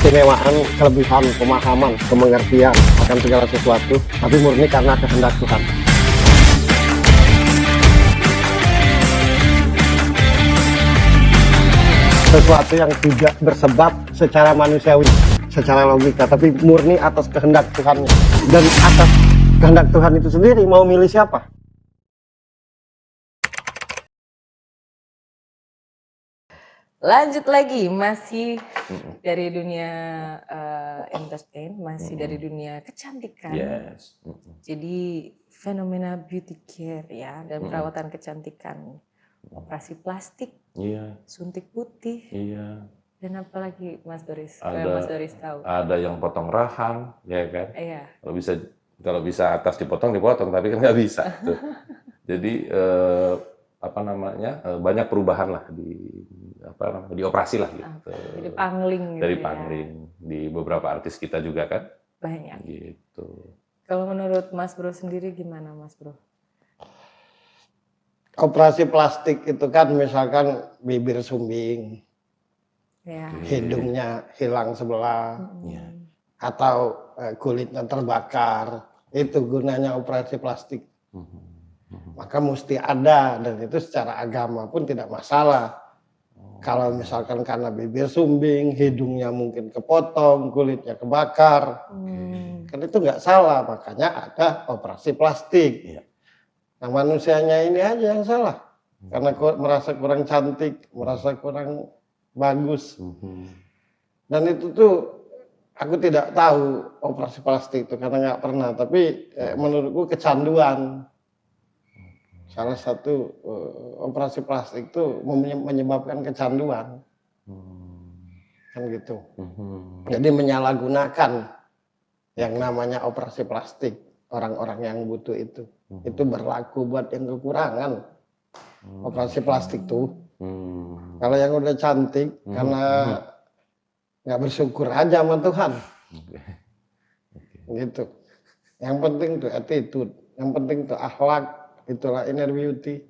keistimewaan, kelebihan, pemahaman, kemengertian akan segala sesuatu, tapi murni karena kehendak Tuhan. Sesuatu yang tidak bersebab secara manusiawi, secara logika, tapi murni atas kehendak Tuhan. Dan atas kehendak Tuhan itu sendiri mau milih siapa? Lanjut lagi, masih dari dunia entertain, masih dari dunia kecantikan. Yes. Jadi fenomena beauty care ya, dan perawatan kecantikan, operasi plastik, Iya, suntik putih, iya. dan apa lagi Mas Doris? Kalau Mas Doris tahu. Ada yang potong rahang, ya kan? Iya. Kalau bisa atas dipotong, tapi kan nggak bisa. Tuh. Jadi banyak perubahan lah di operasi lah gitu. Jadi pangling gitu Dari ya. pangling di beberapa artis kita juga kan. Banyak. Gitu. Kalau menurut Mas Bro sendiri gimana Mas Bro? Operasi plastik itu kan misalkan bibir sumbing, Ya. hidungnya hilang sebelah, Iya. atau kulitnya terbakar, itu gunanya operasi plastik. Maka mesti ada, dan itu secara agama pun tidak masalah. Kalau misalkan karena bibir sumbing, hidungnya mungkin kepotong, kulitnya kebakar, kan itu nggak salah, makanya ada operasi plastik. Iya. Nah manusianya ini aja yang salah, karena merasa kurang cantik, merasa kurang bagus. Dan itu tuh aku tidak tahu operasi plastik itu karena nggak pernah, tapi menurutku kecanduan. Salah satu operasi plastik itu menyebabkan kecanduan, kan gitu. Jadi menyalahgunakan yang namanya operasi plastik, orang-orang yang butuh itu berlaku buat yang kekurangan. Operasi plastik tuh, kalau yang udah cantik karena nggak bersyukur aja sama Tuhan, gitu. Yang penting tuh attitude, yang penting tuh akhlak. Itulah inner beauty.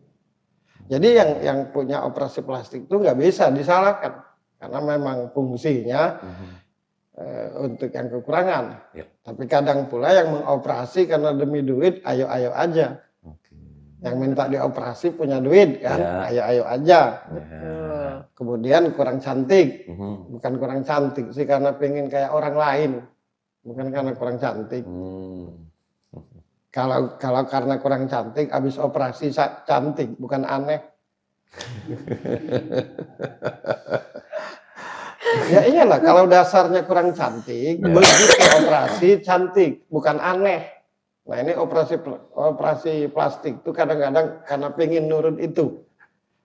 Jadi yang punya operasi plastik itu nggak bisa disalahkan karena memang fungsinya untuk yang kekurangan. Tapi kadang pula yang mengoperasi karena demi duit, ayo-ayo aja. Yang minta dioperasi punya duit kan, ayo-ayo aja. Kemudian kurang cantik, bukan kurang cantik sih karena pengen kayak orang lain, bukan karena kurang cantik. Kalau karena kurang cantik, habis operasi cantik, bukan aneh. Ya iyalah, kalau dasarnya kurang cantik, begitu operasi cantik, bukan aneh. Nah ini operasi plastik itu kadang-kadang karena pengen nurut itu.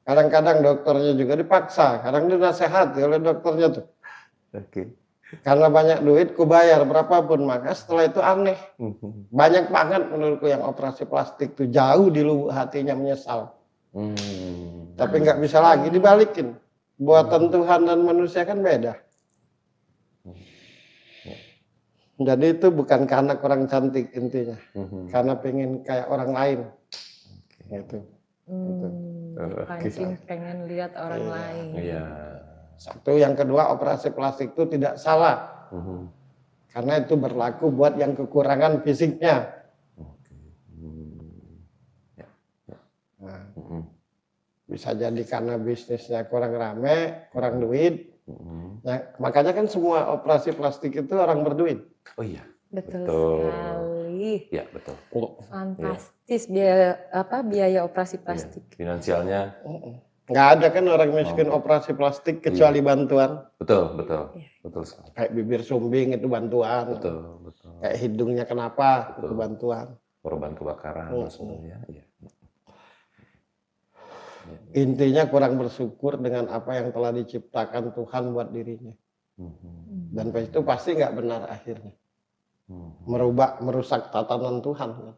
Kadang-kadang dokternya juga dipaksa, kadang dinasehati oleh dokternya tuh. Karena banyak duit, ku bayar berapapun, maka setelah itu aneh. Banyak banget menurutku yang operasi plastik tuh jauh di lubuk hatinya menyesal. Tapi nggak bisa lagi dibalikin. Buatan Tuhan dan manusia kan beda. Jadi itu bukan karena kurang cantik intinya, karena pengen kayak orang lain. Gitu. Pancing pengen lihat orang lain. Iya. Satu, yang kedua operasi plastik itu tidak salah, karena itu berlaku buat yang kekurangan fisiknya. Nah, bisa jadi karena bisnisnya kurang rame, kurang duit. Nah, makanya kan semua operasi plastik itu orang berduit. Oh iya. Betul sekali. Iya betul. Fantastis biaya operasi plastik. Finansialnya. Nggak ada kan orang miskin operasi plastik kecuali bantuan. Betul sekali. Kayak bibir sumbing itu bantuan. Betul. Kayak hidungnya kenapa itu bantuan. Korban kebakaran sebenarnya. Iya. Intinya kurang bersyukur dengan apa yang telah diciptakan Tuhan buat dirinya. Dan itu pasti nggak benar akhirnya. Merusak tatanan Tuhan.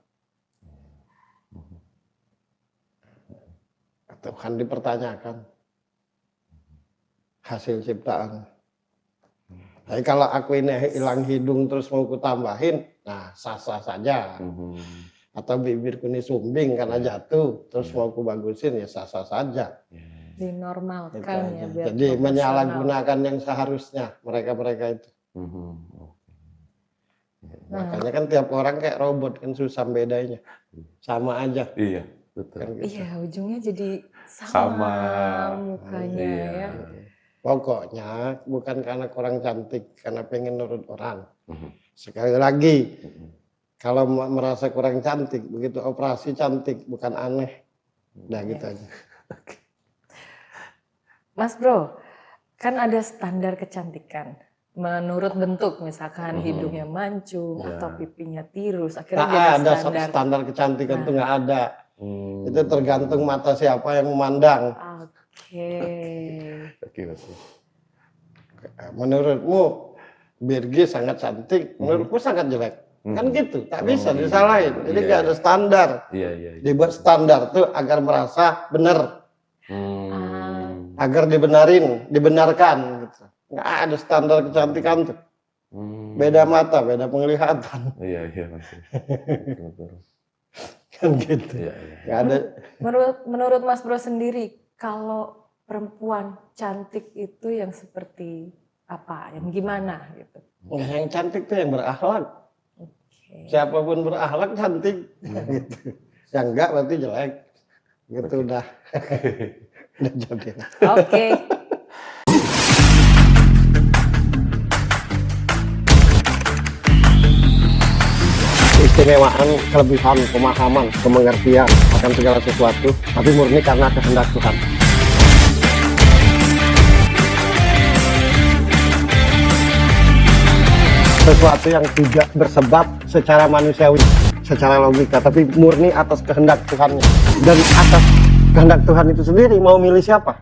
Tuhan dipertanyakan hasil ciptaan. Tapi kalau aku ini hilang hidung terus mau ku tambahin, nah sah-sah saja. Atau bibirku ini sumbing karena jatuh terus mau ku bagusin, ya sah-sah saja. Dinormalkan ya. Jadi menyalahgunakan yang seharusnya mereka itu. Mhm. Oke. Makanya kan tiap orang kayak robot kan susah bedanya. Sama aja. Iya, betul. Kan gitu. Iya, ujungnya jadi Sama. sama mukanya Iya. ya. Pokoknya bukan karena kurang cantik, karena pengen nurut orang. Mhm. Sekali lagi, Mhm. kalau merasa kurang cantik, begitu operasi cantik, bukan aneh. Udah gitu aja. Mas Bro, kan ada standar kecantikan. Menurut bentuk, misalkan hidungnya mancung Ya. atau pipinya tirus, Nggak akhirnya jadi ada standar. standar kecantikan tuh nggak ada. Hmm. Itu tergantung mata siapa yang memandang. Oke. Oke, betul. Menurutmu Birgi sangat cantik, menurutku sangat jelek. Kan gitu, tak bisa iya. disalahin. Jadi Iya, nggak ada standar. Iya, iya. Dibuat standar tuh agar merasa benar, Hmm. agar dibenarkan. Gitu. Nggak ada standar kecantikan tuh. Hmm. Beda mata, beda penglihatan. Iya, iya, betul. Betul. Kan gitu. Iya, iya. Nggak ada. Menurut Mas Bro sendiri, kalau perempuan cantik itu yang seperti apa? Yang gimana gitu? Nah, yang cantik tuh yang berakhlak. Oke. Siapapun berakhlak cantik. Gitu. Yang enggak berarti jelek. Gitu udah. Udah jadi. Oke. Keistimewaan, kelebihan, pemahaman, pengertian akan segala sesuatu, tapi murni karena kehendak Tuhan. Sesuatu yang tidak bersebab secara manusiawi, secara logika, tapi murni atas kehendak Tuhan. Dan atas kehendak Tuhan itu sendiri mau milih siapa?